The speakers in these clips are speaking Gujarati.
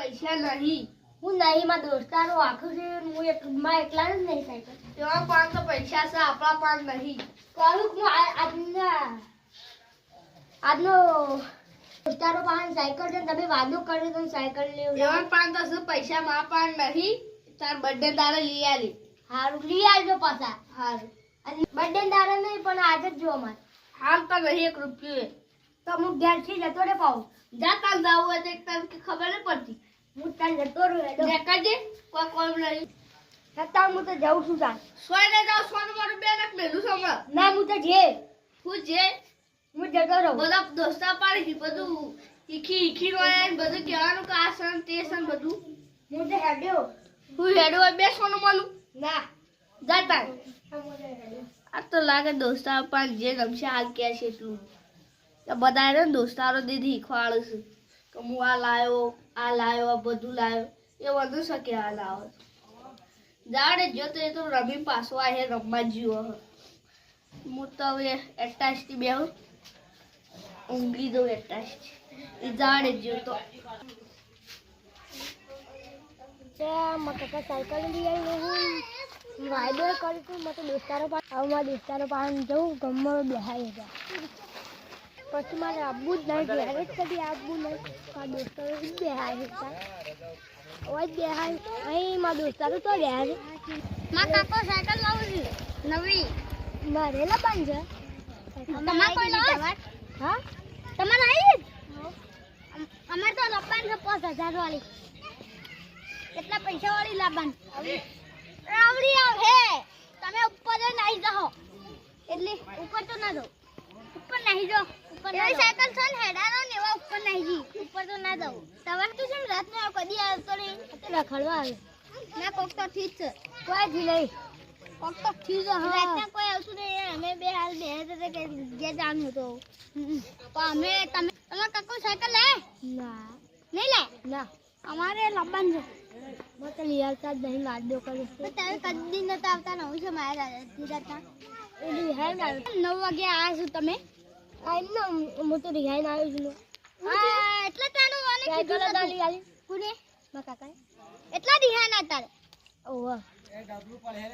પૈસા નહીં. હું નહીં માં દોસ્તારો આખું છે હું એકલા જ નહીં સાયકલ એવા પાંચ તો પૈસા છે આપણા પાંચ નહીં. કરું હું આજનો દોસ્તારો પાસે સાયકલ છે તમે વાદો કર્યો તો સાયકલ લેવું એવા પાંચ તો છે પૈસા માં પાંચ નહીં. તાર બર્થડે તારે લઈ આવી. હારું લઈ આવજો પાછા હારું બર્થડે દાડે નહીં પણ આજે જ જો અમારે હાલ તો નહીં 1 રૂપિયો. તો હું ઘેરથી જતો રે પાઉં જા તાર જાવું હોય તો એક તાર ખબર નહીં પડતી. હું તાર જતો રહ્યો દેખાડજે કોઈ કોમ નહીં. છતાં હું તો જાઉં છું તાર સોય જાવ સોનું મારું બે નાખ મેલું છે હમણાં. ના હું તો જે હું જે હું જતો રહું બધા દોસ્તા પાડી બધું ઈખી રોયા બધું કહેવાનું કે આ સન તે સન બધું. હું તો હેડ્યો હું હેડો બે સોનું મળું ના જાતા. આ તો લાગે દોસ્તારો પાંચ જે ગમશે હાલ કે છે એટલું બધા ને દોસ્તારો દીદી શીખવાડું છું કે હું આ લાવ્યો આ બધું લાવ્યો એ વધુ શકે આ લાવો જાડે જો તો એ તો રમી પાછો આ રમવા જીવો. હું તો હવે એટાચથી બે ઊંઘી દઉં એટાચ એ જાડે જો તો કાકા સાયકલ લઈ આવી હું વાયદો કરું છું મને દોસ્તારો પાસે મારા દોસ્તારો પાસે જવું ગમમાં બેહાઈ ગયા પછી મારે આવવું જ નહીં ઘેર જ કદી આવવું નહીં મારા દોસ્તારો જ બેહાય હતા હવે જ બેહાય અહીં મારા દોસ્તારો તો રહ્યા છે મારા કાકો સાયકલ લાવું છું નવી મારે લબાન છે તમારે કોઈ લાવે હા તમારે આવી અમારે તો લબાન છે 5000 વાળી કેટલા પૈસા વાળી લાબાન આવડી આવે તમે ઉપર નહીં જાઓ એટલે ઉપર તો ના જાઓ ઉપર નહીં જાઓ ઉપર એ સાયકલ છે ને હેડાનો ને એવા ઉપર નહીં જી ઉપર તો ના જાઓ સવાર તો છે રાત નો કદી આવતો નહીં એટલે રખડવા આવે ના કોક તો ઠીક છે કોઈ જ નહીં કોક તો ઠીક છે રાત ના કોઈ આવતું નહીં અમે બે હાલ બે હતા કે જે જાણ હતો તો અમે તમે તમારા કાકો સાયકલ લે ના નહીં લે ના અમારે લબાન છે મત લિયાલતા નહીં વાદો કરે છે તારે કદી નતા આવતા ન હોય છે મારા ધીરાતા એલી હે ના 9 વાગે આયા છો તમે આઈ ન હું તો રિહાઈ આવ્યો છું હા એટલે તાનું મને કીધું તો દાલી આલી કોને મા કાકા એટલા રિહાઈ ના તારે ઓહ એ ડબલું પડે હે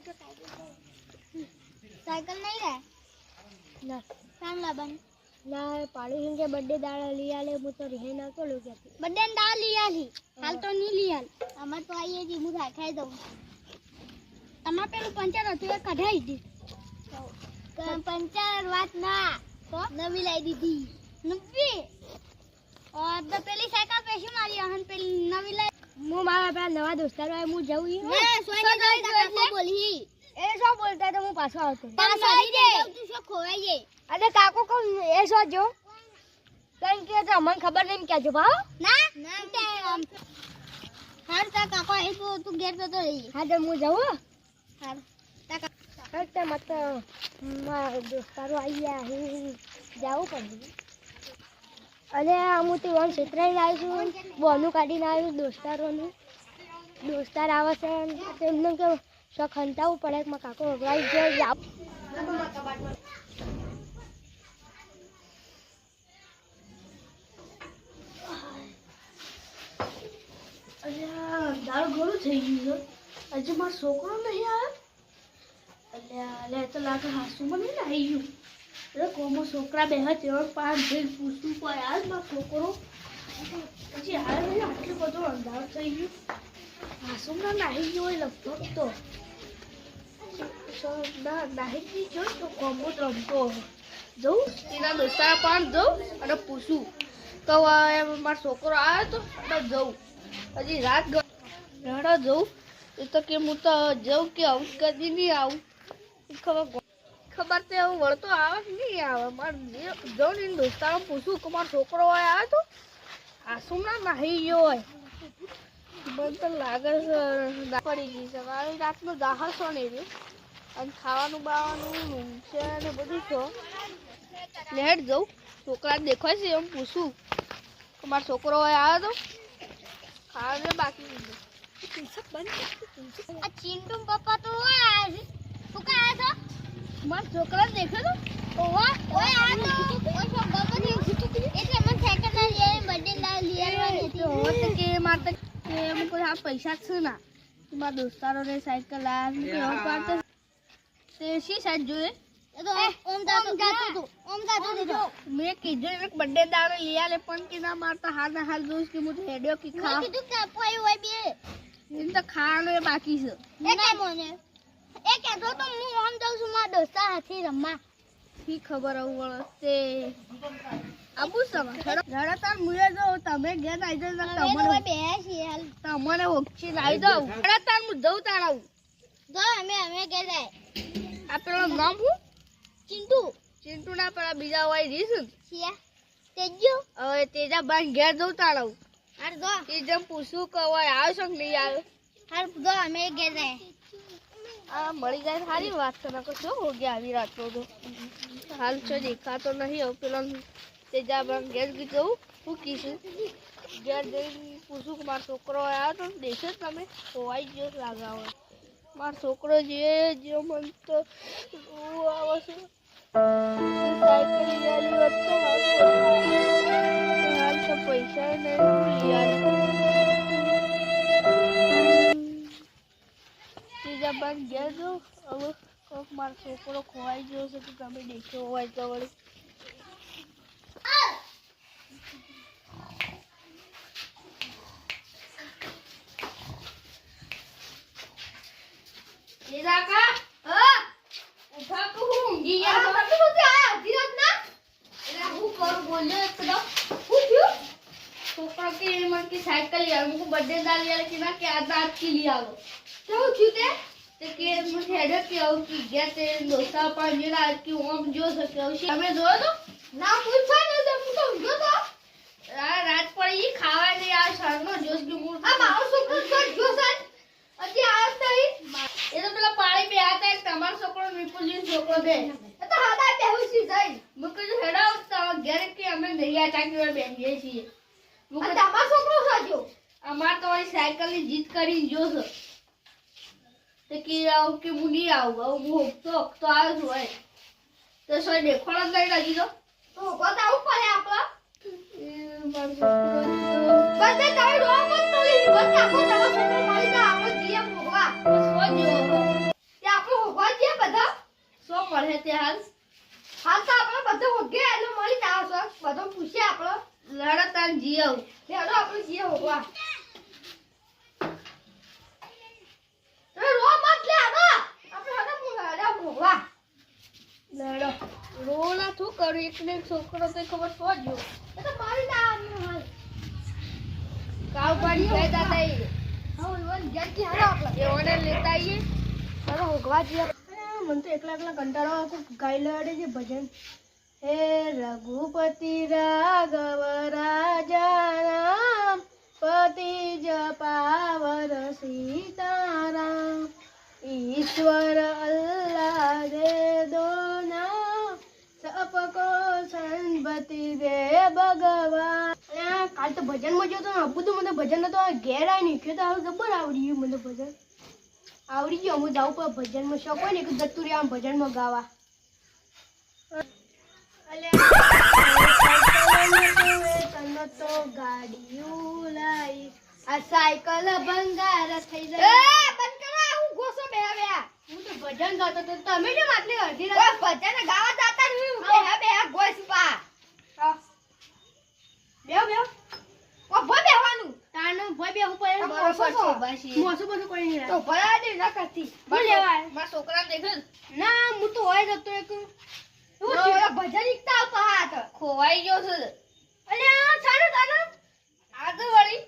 કે સાયકલ નહીં લે ના કામ લાબન ના પાડી કે બર્થડે દાડા લઈ આલે હું તો રિહાઈ ના તો લો કે બર્થડે દાડા લઈ આલી હાલ તો નહીં લઈ આલ અમાર તો આઈએ જી હું ખાઈ દઉં તમાર પેલું પંચર હતું એ કઢાઈ દી પંચર વાત ના તો નવી લાવી દીધી નવી ઓર તો પેલી સાયકલ પેશી મારી હન પેલી નવી લાવી હું મારા પેલા નવા દોસ્તારો આય હું જઉં ઈ મે સોય બોલી એ શું બોલતા તો હું પાછો આવતો પાછો આવી જે તું શું ખોવાઈ જે અરે કાકો કો એ શું જો કઈ કે તો મને ખબર નહીં કેજો ભાવ ના ના હાર તા કાકો એ તો તું ઘેર તો રહી હા તો હું જાઉં હાર તા કાકો મત મારા દોસ્તારો આવ્યા હું જાઉં પડે અને હું તો વન ક્ષેત્રાઈને આવી છું બોનું કાઢીને આવ્યું દોસ્તારોનું દોસ્તાર આવે છે એમને કે શોખ હંતાવવું પડે કે કાકો વગડાઈ જાય જાવ દાળ ઘણું થઈ ગયું છે હજુ મારો છોકરો નહીં આવ્યો એટલે તો લાગે હાસુમાં નહીં આવી ગયું એટલે કોમો છોકરા બે તેઓ પાંચ જઈને પૂછવું પડે હાલ મારો છોકરો પછી હાલ નહીં આટલું બધું અંધારું થઈ ગયું હાસુમાં નાહી ગયો હોય લગભગ તો નાહી ગયો તો કોમો જ રમતો જવું એના દોસ્તાર પણ જવું અને પૂછું તો મારો છોકરો આવ્યો તો એટલે જવું હજી રાત રડો જવું એ તો કે હું તો જવું કે આવું કદી નહીં આવું ખબર તો એવું વળતો આવે કે નહીં આવે મારે જવું ને દોસ્તારો પૂછું કે મારો છોકરો હોય આવે તો આસુમના નાહી ગયો હોય મને તો લાગે છે પડી ગઈ છે મારી રાતનો દાહર છો ને રે અને ખાવાનું બાવાનું છે ને બધું છો લેટ જવું છોકરા દેખાય છે એમ પૂછું કે મારો છોકરો હોય આવે તો ખાવા બાકી આ ચિંટુ પપ્પા તો આયા છે તું કા આયા છો મારા છોકરા દેખો તો ઓવા ઓય આ તો ઓય ગમતી એટલે મને સાયકલ ના લઈ તો કે મારે કે અમુક આ પૈસા છે ના મારા દોસ્તારોને સાયકલ લાવ્યા તે શી સાઈડ જોઈએ મેં કીધું એને બર્થડે દાડે લઈ આલે પણ કે ના મારતા હાલ જોઈશ કે હું હેડ્યો કે ખા એને તો ખાવાનું એ બાકી છે શી ખબર આવું વળે તે આપું સમા તાર મુએ જો તમે ઘેર આવી જાવ તમને હોક્ષી લાવી દઉં તાર હું જઉં તાર આવું આ પેલો નામ હું ચિંટુ ના પેલા બીજા હોય રીસ હવે તેજા બાન ઘેર જઉં તાર આવું તે જેમ પૂછું કે હોય આવશો કે નહીં આવે મળી જાય સારી વાત છે નકર શું હો ગયા આવી રાતનો તો હાલ છે દેખાતો નહીં હવે પેલો તેજા બાન ઘેર જવું પૂછીશું ઘેર જઈને પૂછું કે મારો છોકરો આવ્યો તો દેખો તમે ખોવાઈ ગયો લાગાવો મારો છોકરો જે મન તો આવે છે સાયકલ લઈ હોત તો હાલ તો પૈસા નહીં ત્રીજા બાદ ગયા જો હવે કોક મારો છોકરો ખોવાઈ ગયો છે તો તમે દેખ્યો હોય તો વળી साइकिल हमको बर्थडे डाल लिया कि ना क्या दांत की लिया वो तो छूटे तो के मुझे हेडर के आओ कि गया ते दोस्ता पर मेरा कि ओम जो सके उसी हमें दो तो ना पूछा नहीं जब तो जो तो रात पर ये खावा नहीं आज शर्मा जोश की मूड अब आओ सुकर कर जो सन अति आता ही ये तो પેલા પાણી पे आता है તમાર છોકરો વિપુલ जी છોકરો બે તો હાડા બેહુસી જાય મુકે જો હેડા તો ઘરે કે અમે નહીં આતા કે બેહીએ છીએ મુકે તમાર છોકરો સાજો અમાર તો ઓલી સાયકલ ની જીત કરી જો છે તે કે આવ કે મુની આવ હું તો આવ્યો છું હોય તો સોય દેખોળ જ લઈ લાગી તો બતાવ પડે આપલા બસ તમે રો મત તોલી બતા કો તમાર છોકરો મળી જા આપણે જીએ ભોગવા સોજો તે આપણો ભોગવા છે બધા સો મળે તે હાલ તો આપણે બધું હોગે એટલે મળી જાવ છો બધું પૂછે આપણે લડતાન જીવ લેડો આપણે જીએ ભોગવા રો મત લે આવો આપણે હડા ભોગવા લડો રોલા તું કરું એકને એક છોકરો તો ખબર સોજો એ તો મારી જવાનું હાલ કાવ પાડી ગઈ દાદા એ હા વન ગયા કે હાલો આપણે એ ઓર્ડર લેતા આવીએ ચાલો ભોગવા જીએ મને તો એકલા કંટાળો આવતો ગાઈ લડે છે ભજન હે રઘુપતિ રાઘવ રાજા રામ પતિ જપાવર સીતારામ ईश्वर अल्लाह दे दो नाम सबको संपत्ति दे भगवान काल तो भजन में जो तो अबू तो मतलब भजन तो घेर आई नहीं तो जबर आवड़ी गયું મને ભજન આવડી ગયું હું જાઉં પર ભજન માં શોખ હોય ને કે જતું રે આમ ભજન માં ગાવા અલે તને તો ગાડીયું લાઈ આ સાયકલ ભંગાર થઈ જાય એ બંધ કરો હું ગોસો બેહા હું તો ભજન ગાતો તો તમે કેમ આટલી અડધી રાત ભજન ગાવા જાતા નહીં બેહા ગોસ પા બેહો ઓ ભો બેહવાનું તાનો ભો બેહું પડે મોસો બાસી મોસો બધું કોઈ નહીં તો ભરા દે ના કરતી બોલ લેવા મારા છોકરા દેખ ના હું તો હોય જતો એક હું ભજન ઈકતા પાત ખોવાઈ ગયો છે અલે છાડો તાનો આગળ વળી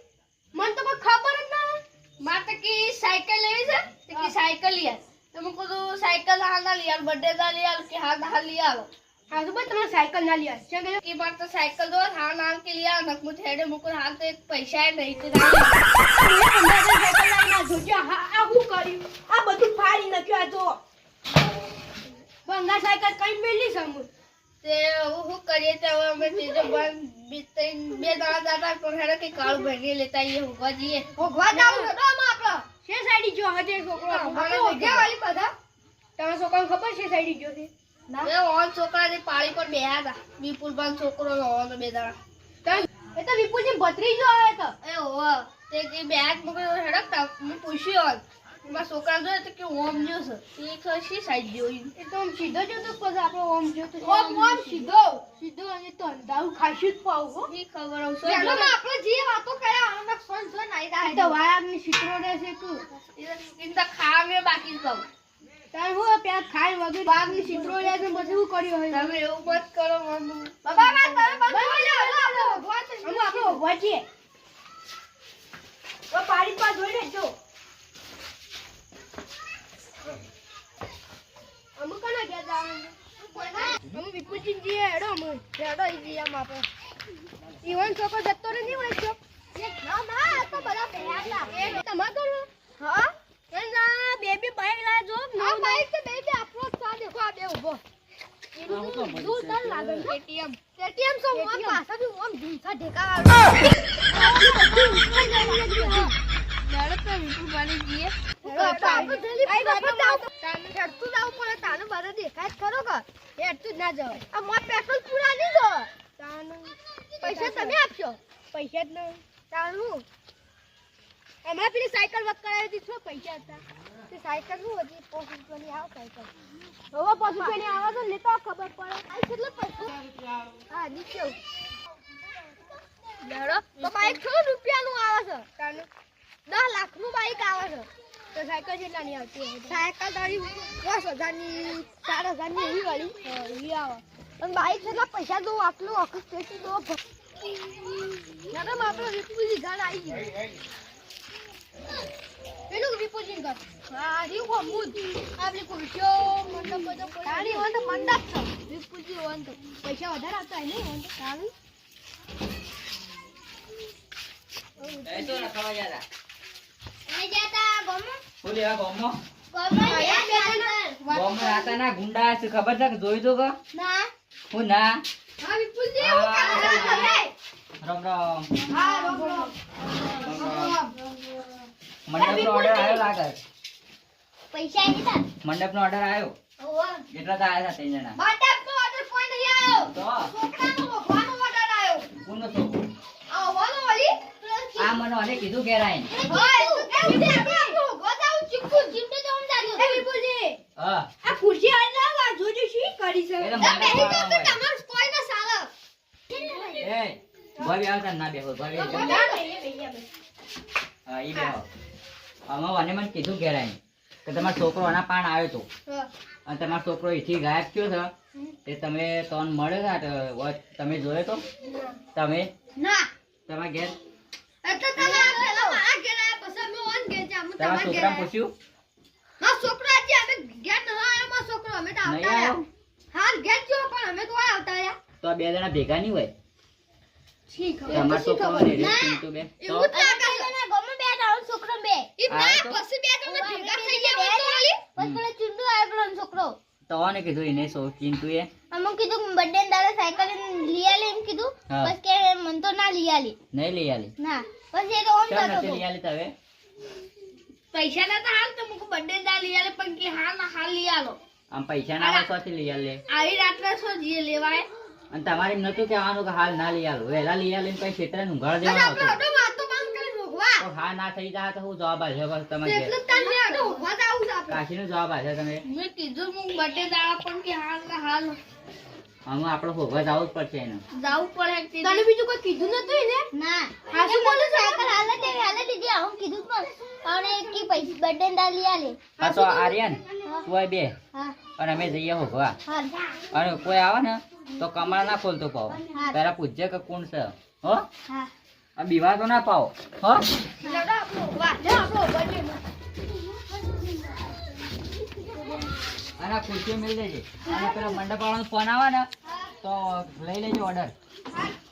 मन तो कोई खबर ना माता की साइकिल ले से की साइकिल लिया तो मुझको तो साइकिल हां लिया बर्थडे दा लिया के हां लिया हां तो तुम साइकिल ना लिया चल की बात तो साइकिल दो हां नाम के लिया नक मुझे हेडे मुझको हां तो एक पैसा है नहीं तो साइकिल लाना जोजा आ हु करी आ બધું ફાડી નખ્યો આ તો બંગા સાયકલ કઈ મેલી સમુ તે હું કરીએ તો અમે તેજો બંધ બે દાડા દાદા પર હેડે કે કાળુ ભણી લેતા આઈએ હોગવા જઈએ હોગવા જાવ તો આપણે છે સાઈડી જો હજે છોકરો આપણે હોગ્યા વાળી બધા તમે છોકરાને ખબર છે સાઈડી જો છે ના એ ઓન છોકરા ને પાળી પર બેહા હતા વિપુલ બાન છોકરો ઓન બે દાડા એ તો વિપુલજી ભત્રીજો આવે તો એ ઓવા તે કે બેગ મગર હડકતા મેં પૂછ્યું મારા છોકરા જોયે તો કે ઓમ જો છે એ કશી સાઈડ જોઈ એ તો આમ સીધો જો તો પછી આપણો ઓમ જો તો ઓમ સીધો અને તો અંધારું ખાશું જ પાવ હો એ ખબર આવશે આપણે જે વાતો કર્યા આમાં સોન સોન આઈ જાય તો વાયાની ચિત્રો રહેશે તું ઇનતા ખા મે બાકી કહું તાર હું પ્યાજ ખાઈ વગર બાગની ચિત્રો રહેશે પછી શું કર્યું હોય તમે એવું મત કરો મમ્મી બાબા તમે બંધ આપણો ઉભા છીએ તો પાડી પા જોઈ લેજો અમુક ના ગયા અમે વિપુલજી જી હેડો અમે હેડો ઈ જી આમ આપણે ઈવન છોકરો જતો રે નહીં હોય છો ના ના તો બધા પહેલા એ તમાર કરો હા ના બેબી બાઈક લા જો ના બાઈક તો બેબી આપણો સા દેખો આ બે ઉભો દૂર તર લાગે એટીએમ સો ઓમ પાછા બી ઓમ ઢીંચા ઢેકા લડત તો વિપુલ પાણી જીએ પૈસા તમે આપશો પૈસા જ નહીં તારું અમારે પેલી સાયકલ વક કરાવી હતી શું પૈસા હતા તે સાયકલ શું હતી 5 રૂપિયાની આવે સાયકલ હવે 5 રૂપિયાની આવે તો લેતો ખબર પડે આ કેટલો પૈસા હા નીચે લડો તો બાઈક 6 રૂપિયાનું આવે છે તારું 10 લાખનું બાઈક આવે છે તો સાયકલ કેટલાની આવતી સાયકલ તારી 10,000ની 4,000ની એવી વાળી એવી આવે અને બાઈક કેટલા પૈસા દો આટલું આખું સ્ટેશન દો મેડમ આપણે વિપુલજી ઘર આવી ગયું પેલું વિપુલજી ઘર હા રીવ અમૂદ આપણી ખુરશીઓ મંડપ બધો તારી હોય તો મંડપ છે વિપુલજી હોય તો પૈસા વધારે આવતા હોય નહીં તારી એ તો રખવા જાતા નહીં જાતા ગોમો બોલે આ ગોમો ગોમો ગોમો આતા ના ગુંડા છે ખબર છે કે જોઈ દો કે ના હું ના હા વિપુલજી હું કામ કરે રામ રામ હા રોમ રોમ મંડપનો ઓર્ડર આવ્યો લાગે પૈસા આવી તા મંડપનો ઓર્ડર આવ્યો ઓવા કેટલા તા આયા 3 જણા મંડપનો ઓર્ડર કોઈ નહીં આવ્યો તો છોકરાનો ભગવાનો ઓર્ડર આવ્યો કોનો છોકરો આ વાનો વાલી આ મને અને કીધું કે રાઈન ઓય એ આપણો ગોજાઉ ચિક્કુ જીમતે તો સમજાડ્યો એ વિપુલજી હા આ ખુરશી આઈ ના જોજો શી કરી છે એ તો તમે મને બેહી જાવ તો ખબર તમાર કોઈ ના સાલે એ ભાઈ આવતા ના બેહો ભાઈ ના બેહી હા ઈ બેહો આમાં અને મને કીધું કે રાઈન કે તમારો છોકરો આના પાન આવ્યો તો અને તમારો છોકરો અહીંથી ગાયબ થયો છે તે તમે તોન મળ્યો છે તમે જોયો તો તમે ના તમારા ઘેર એટલે તમે પેલા મારા ઘેર આયા પછી અમે ઓન ઘેર જા અમે તમારા તમારા ઘેર છોકરા પૂછ્યું હા છોકરો આજે અમે ઘેર ન આયો માં છોકરો અમે તો નહીં આવતા આવ્યો રહ્યા હાલ ઘેર જો પણ અમે તો આવતા રહ્યા તો આ બે જણા ભેગા નહીં હોય ઠીક તમારો છોકરો ને રે પિન્ટુ બે તો એવું જ લાગે છે ના ગમે બે દાડો છોકરો બે ઈ ના આવ્યો તો? પછી બે જણા ભેગા થઈ ગયા હોય તો વાલી પછી પેલા ચુંડુ આવ્યો છોકરો તો ને કીધું એને પિન્ટુ એ અમુક કીધું બર્થડે દાડે સાયકલ લઈ આલે એમ કીધું હા. બસ કે મન તો ના લઈ આલી નહીં લઈ આલી ના પછી એ તો ઓમ કેમ જતો નથી લઈ આલી તમે પૈસા ના તો હાલ તો મુક બર્થડે દા લઈ આલે પણ કે હાલ ના હાલ લઈ આલો આમ પૈસા ના આવે તોથી લઈ આલે આવી રાત્રે છો જીએ લેવાય અને તમારે એમ નતું કહેવાનું કે હાલ ના લઈ આલો વહેલા લઈ આલીને કઈ ક્ષેત્રે ઊંઘાડ બસ દેવાનો આપણે હતો અડો વાતો બંધ કરી ભોગવા તો હા ના થઈ જાય તો હું જવાબ આલ્યો બસ તમારે ઘેર. એટલે તને અડો ભોગવા જાવું છે આપણે કાશીનો જવાબ આલ્યો તમે મેં કીધું મુક બર્થડે દાડા પણ કે હાલ ના હાલ આમ આપણે ભોગવા જવું જ પડશે એને જાવું પડે કે તને બીજું કોઈ કીધું નતું ને ના હાસુ બોલું સાયકલ હાલે તે હાલે દીધી હું કીધું પણ અને કે પૈસા બર્થડે દા લઈ આલે હા તો આર્યન તું આય બે હા અને અમે જઈએ ભોગવા હા અને કોઈ આવે ને તો કમળ ના ખોલતો પાવ પેલા પૂછજે કે કોણ છે હો હા આ બીવા તો ના પાવ હો લડો આપણો ભોગવા લે આપણો બર્થડે અને આ ખુરશીઓ મેળ દેજે અને પેલો મંડપ વાળાનો ફોન આવે ને તો લઈ લેજો ઓર્ડર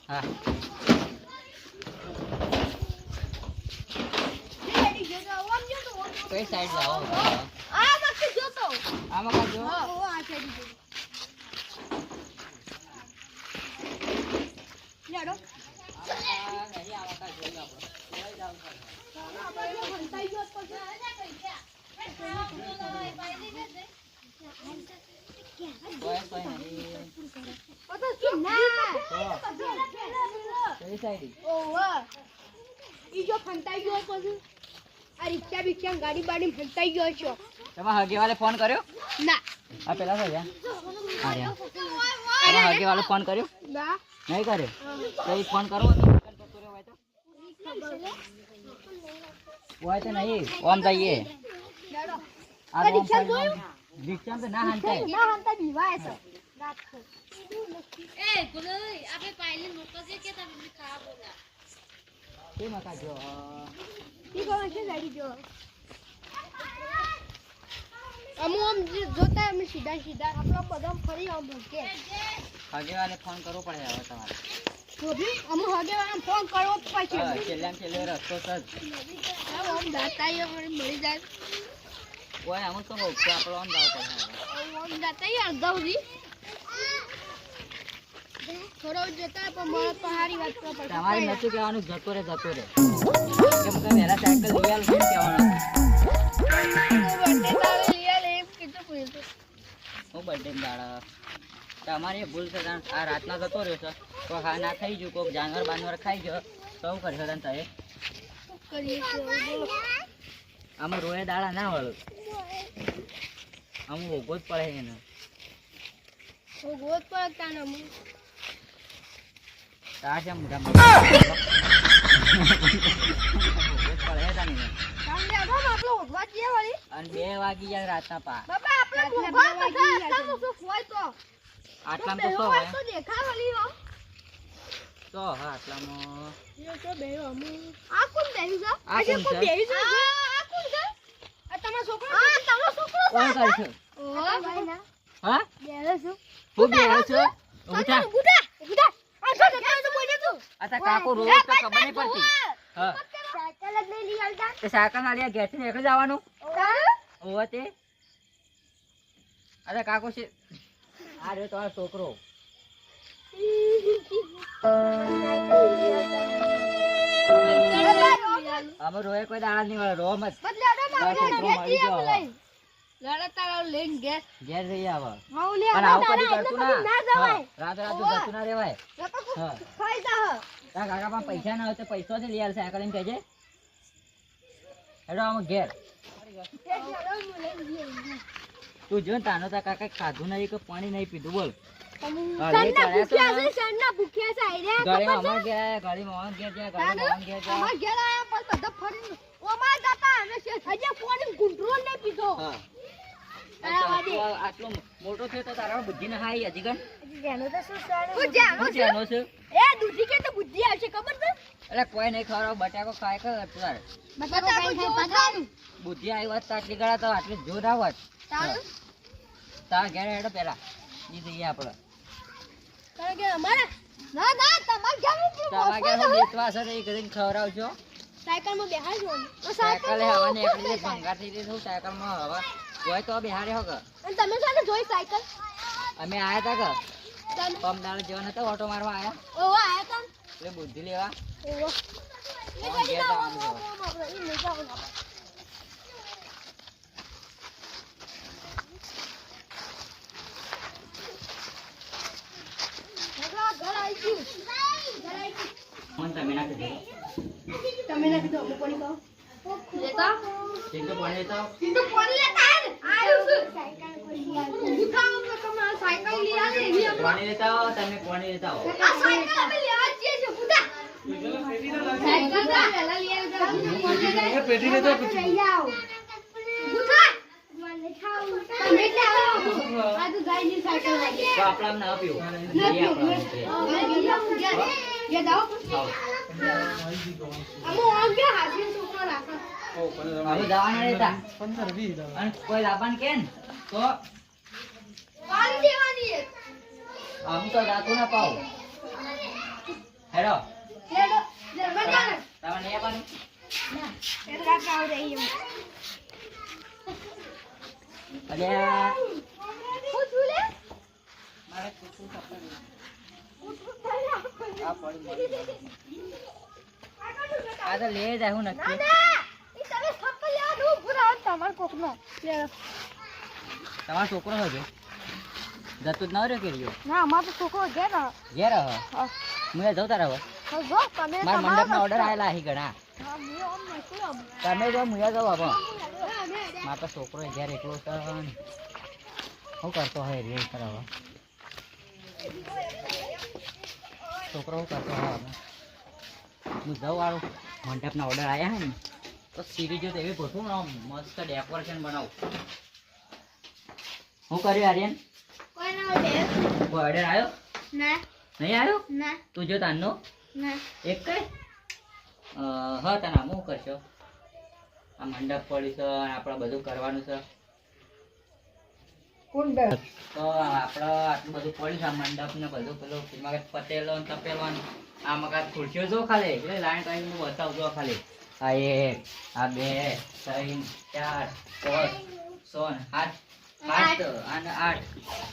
હા કઈ સાઈડ જાઓ આ મસ્ત જોતો આમાં કાજો ઓ આ સાઈડ લડો પેલી સાઈડ ઓવા ઈ જો ફંટાઈ ગયો પછી આ રિક્ષા બિક્ષા ગાડી બાડી ફંટાઈ ગયો છો તમારા હગેવાલે ફોન કર્યો ના આ પેલા છે તમારા હગેવાલે ફોન કર્યો ના નહીં કર્યો તો એ ફોન કરો તો હોય તો નહીં ઓમ જઈએ આ તો ઓમ સાઈડ રિક્ષા તો ના હાંતાય ના હંતા બીવાય છે રાત છે તે મકા જો ઈ કોણ છે ગાડી જો અમુ આમ જોતા અમે સીધા સીધા આપણો બધા ફરી આમ ભટકે હગેવાલે ફોન કરવો પડે હવે તમારે અમુ હગે ફોન કરવો જ પડશે હા, છેલ્લે રસ્તો છે જ. આમ દાતાઈઓ મળી જાય ઓય આમ તો બહુ કે આપણો આમ દાવ પડે હવે. આમ દાતાઈ અડધાવરી થોડો જતા પણ મારા પહાડી વાત પર તમારે નથી કહેવાનું જતો રે કેમ કે વહેલા સાયકલ લઈ આલ કેમ કહેવાનું હું બર્થડે દાડા તમારી એ ભૂલ છે તાણ આ રાતના જતો રહ્યો છે તો હા ના થઈ ગયું કોઈક જાનવર બાનવર ખાઈ ગયો તો શું કરશો તાન તમે આમાં રોય દાડા ના વળો આમ ઓગો જ પડે એને ગોત પર તાન તાર છે મોટા મોટા પડે તાની આપણો ઉઠવા જઈએ વળી અને 2 વાગી જાય રાતના પા બાપા આપણે ઉભા બધા શું હોય તો આટલામાં તો શું હોય તો દેખા વળી હો તો હા આટલામાં યો તો બેહો અમુ આ કોણ બેહી છે આ કોણ છે? બેહી છે આ કોણ છે આ તમારો છોકરો આ તમારો છોકરો કોણ કરશે ઓ ભાઈ ના હા બેહો છું હું બેહો છો ઉઠા ગુડા ગુડા આ તો તો બોલે તું આ તા કાકો રોજ તો ખબર નહીં પડતી હા સાયકલ જ લઈ લીધા તે સાયકલ ના લ્યા ઘેરથી નીકળી જવાનું ઓવા તે અરે કાકો છે આ રે તમારો છોકરો અમે રોય કોઈ દાડા નહીં વળે રોમ જ તારો છોકરો મળી ગયો હવે. લડા તારા લઈને ઘેર ઘેર જઈ આવ હાઉ લે પણ આવું કદી કરતું ના ના જવાય હા, રાત જતું ના રેવાય હા ખાઈ જા તારા કાકા પાસે પૈસા ના હોય તો પૈસોથી લઈ આલ સાયકલ એમ કહેજે હેડો આમ ઘેર તું જો ને તાનો તા કાકા ખાધું નહીં કે પાણી નહીં પીધું બોલ હા, લે ચડ્યા તો ના. સન્ના ભૂખ્યા છે આઈડિયા ગાડી માં ગયા ગાડી માં ગયા ગાડી માં ગયા અમાર ઘેર આયા પણ બધા ફરી ઓમાં જાતા અમે હજે ફોન કંટ્રોલ નહીં પીધો હા આવા દે. આટલો મોટો થયો તો તારા બુદ્ધિ ના હાઈ હજી ગણ જેનો તો શું સારું હું જાણો શું છું જાણો છે એ દૂધી કે તો બુદ્ધિ આવશે ખબર છે એટલે કોઈ નહીં ખવડાવ બટાકો ખાય કે તાર બટાકો ખાઈ ખાઈ બુદ્ધિ આવી વાત તો આટલી ગળા તો આટલી જોર આવત તારું તારા ઘેર હેડો પેલા ઈ જઈએ આપણે કારણ કે અમારા ના ના તમાર ઘેર તમારા ઘેર હું બેસવા છે એ કરીને ખવડાવજો સાયકલ માં બેહાર છો સાયકલ હવાની એકલી ભંગાર થઈ ગઈ સાયકલ માં હવા હોય તો બિહારે હો કે અને તમે સાને જોઈ સાયકલ અમે આયા તા કે તમે પમદાળ જવાના હતા ઓટો મારવા આયા ઓવા આયા તા એટલે બુદ્ધિ લેવા ઓવા એ ઘેર કદી જવાનું છે. આપણે ઈ લઈ જાવ ઘર આવી ગયું ફોન તમે નાખી દો તમે નાખી દો હું કોની કહું લેતા એક તો પાણી લેતા આવો. તું તો ફોન લેતા આય આયો છું સાયકલ કોઈ ઉઠાવો તો તમે સાયકલ લઈ આવે એવી આપણે પાણી લેતા આવો તમે પાણી લેતા આવો આ સાયકલ અમે લેવા જઈએ છે ઉઠા સાયકલ તો પહેલા લઈ આવજો પેટી લેતો લઈ આવો ઉઠા મને ખાવ તમે એટલે આવો આ તો ગાયની સાયકલ લાગી તો આપણા ના પીવો નથી આપણા ये दाओ આવો અમુ આમ કે હાથી છોકરો રાખો અમે જવાના રહેતા 15-20 અને કોઈ લાવવાનું કે ને તો પાણી દેવાની છે આમ તો જાતું ના પાવ હેડો લેડો જર્મન જાને તમે નહીં આવવાનું ના એટલા કાવ રહી એમ અલ્યા હું છું લે મારે કુછું સપનું ઉઠું થાય આ પડી મળી આ તો લે જાય હું ના નક્કી ના ઈ તમે સપ્પલ લેવા દો પૂરા તમાર કોકનો લેડો તમારો છોકરો હજો જતું જ ન રહ્યો કે રહ્યો ના અમાર તો છોકરો છે ને ઘેર હ હા હું જઉં તારા હવે હા, જો તમે મારા તમારો મંડપના ઓર્ડર રસ્તો. આવેલા અહીં ઘણા હા, મેં આમ મોકલું. તમે જો મુયા જાઓ બાબા મારા તો છોકરો ઘેર એકલો છે ને. શું કરતો હોય રે કરાવવા છોકરો શું કરતો હોય હવે હું જાઉં વાળું મંડપના ઓર્ડર આવ્યા હે ને તો સિરીજો તો એવી ગોઠવું ને આમ મસ્ત ડેકોરેશન બનાવું. શું કર્યું આર્યન કોઈ ના હોય કોઈ ઓર્ડર આવ્યો ના નહીં આવ્યો ના તું જો તારનો ના એક કઈ હા તને આમ શું કરશો આ મંડપ પડ્યું છે અને આપણે બધું કરવાનું છે તો આપણે આટલું બધું પડ્યું છે આ મંડપ ને બધું પેલું મગજ પટેલો ને તપેલો ને આ મગજ ખુરશીઓ જો ખાલી એટલે લાઈન કરીને હું બતાવજો ખાલી આ 1 આ 2 3 4 5 6 7 8 અને 8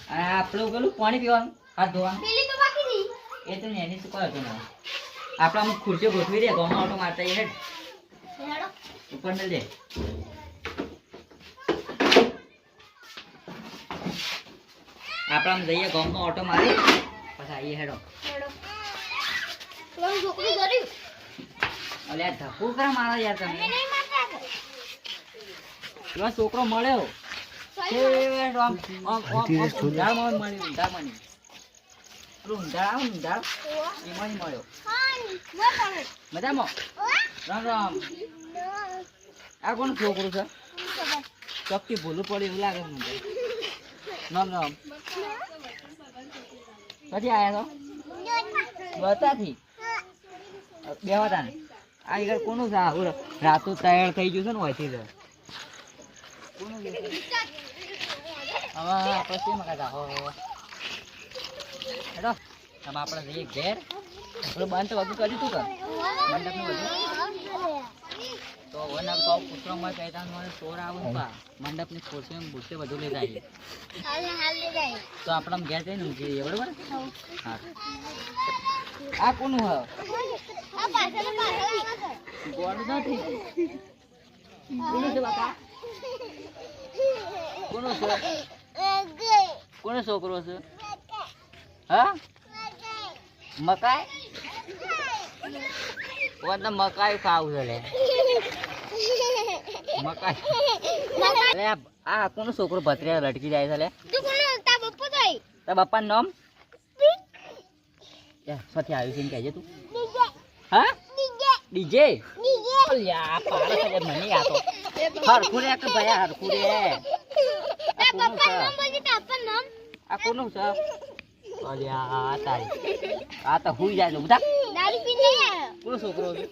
અને આપણું પેલું પાણી પીવાનું હાથ ધોવાનું પેલી તો બાકી ની એ તો એની શું કહો ને આપણે અમુક ખુરશીઓ ગોઠવી દે ગમો ઓટો મારતા એ હેડ હેડો ઉપર ને દે આપણે આમ જઈએ ગમો ઓટો મારી પછી આવીએ હેડો હેડો તમારું છોકરું કર્યું અલે આ ધક્કુ કરે મારા યાર તમે નહીં મારતા એમાં છોકરો મળ્યો છેવટ આમ ઊંધાળમાં મળ્યો ઊંધાળમાં નહીં. પેલું ઊંધાળ આવે ને ઊંધાળ એમાં જ મળ્યો મજામાં રામ રામ આ કોણ છોકરું છે ચોકથી ભૂલું પડ્યું એવું લાગે મને રામ રામ કદી આવ્યા છો બતાથી બેવા તાને આ આગળ કોનું છે આવું રાતું તૈયાર થઈ ગયું છે ને હોયથી જ કોનું છે હવે આપણે શું મગા હો હેડો હવે આપણે જઈએ ઘેર પેલું બંધ તો બધું કર્યું તું કે મંડપનું બધું તો વન કહું પુત્રોમાં કહેતા મને ચોર આવું પા મંડપની ખુરશી બુરશી બધું લઈ જાય તો આપણે આમ ઘેર જઈને ઊંઘી જઈએ બરોબર હા આ કોનું હ ગોળું નથી કોનું છે બાપા કોનો છે કોનો છોકરો છે હા મકાઈ ઓને મકાઈ ખાવું છે લે મકાઈ લે આ કોનો છોકરો ભત્રીયા લટકી જાય છે લે તારા બાપાનું નામ સાથી આવ્યું છે ને કહેજે તું હા ડીજે યા પાડે છે મને આ તો હરખું રે કે ભયા હરખું રે આ કોનું છે અલ્યા તારી આ તો હુઈ જાય બધા કોનો છોકરો છે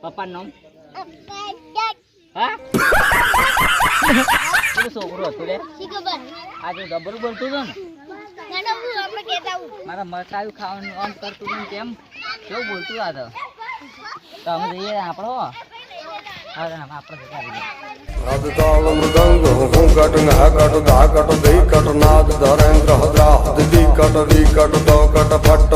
પપ્પાનું નામ હા કોનો છોકરો હતો લે આ જો ગબ્બર બોલતું હતો ને મારા મકાયું ખાવાનું આમ કરતું હતું કેમ કેવું બોલતું આ તો અમે જઈએ આપણો હવે આપણે જતા રહીએ राधताल मृदंग हुंकट नहकट धाकट धीकट नाद धरेन्द्र हद्रा दी कट वी कट दो कट फट